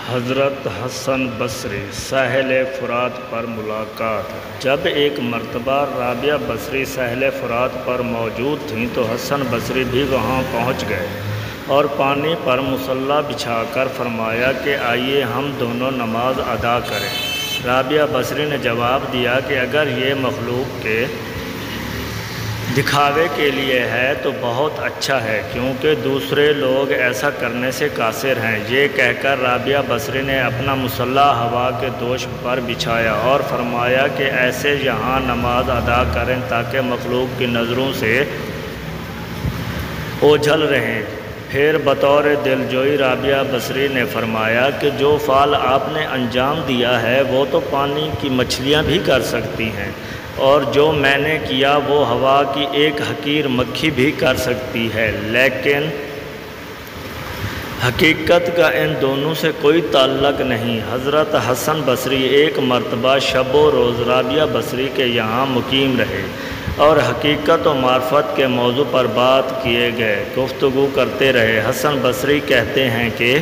حضرت حسن بصری ساحل فرات پر ملاقات۔ جب ایک مرتبہ رابعہ بصری ساحل فرات پر موجود تھیں تو حسن بصری بھی وہاں پہنچ گئے اور پانی پر مصلی بچھا کر فرمایا کہ آئیے ہم دونوں نماز ادا کریں۔ رابعہ بصری نے جواب دیا کہ اگر یہ مخلوق کے دکھاوے کے لیے ہے تو بہت اچھا ہے، کیونکہ دوسرے لوگ ایسا کرنے سے قاصر ہیں۔ یہ کہہ کر رابعہ بصری نے اپنا مصلی ہوا کے دوش پر بچھایا اور فرمایا کہ ایسے یہاں نماز ادا کریں تاکہ مخلوق کی نظروں سے اوجھل رہیں۔ پھر بطور دلجوئی رابعہ بصری نے فرمایا کہ جو فعل آپ نے انجام دیا ہے وہ تو پانی کی مچھلیاں بھی کر سکتی ہیں، اور جو میں نے کیا وہ ہوا کی ایک حقیر مکھی بھی کر سکتی ہے، لیکن حقیقت کا ان دونوں سے کوئی تعلق نہیں۔ حضرت حسن بصری ایک مرتبہ شب و روز رابعہ بصری کے یہاں مقیم رہے اور حقیقت و معرفت کے موضوع پر بات کیے گئے گفتگو کرتے رہے۔ حسن بصری کہتے ہیں کہ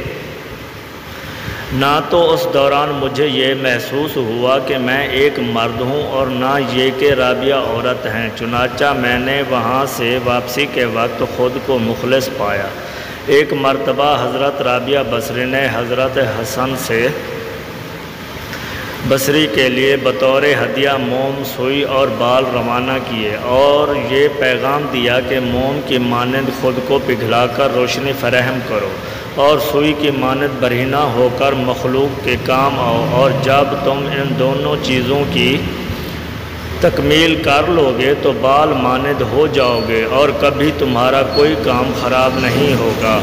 نہ تو اس دوران مجھے یہ محسوس ہوا کہ میں ایک مرد ہوں اور نہ یہ کہ رابعہ عورت ہیں، چنانچہ میں نے وہاں سے واپسی کے وقت خود کو مخلص پایا۔ ایک مرتبہ حضرت رابعہ بصری نے حضرت حسن سے بصری کے لیے بطور ہدیہ موم، سوئی اور بال روانہ کیے اور یہ پیغام دیا کہ موم کی مانند خود کو پگھلا کر روشنی فراہم کرو اور سوئی کی مانند برہنہ ہو کر مخلوق کے کام آؤ، اور جب تم ان دونوں چیزوں کی تکمیل کر لو گے تو بال مانند ہو جاؤ گے اور کبھی تمہارا کوئی کام خراب نہیں ہوگا۔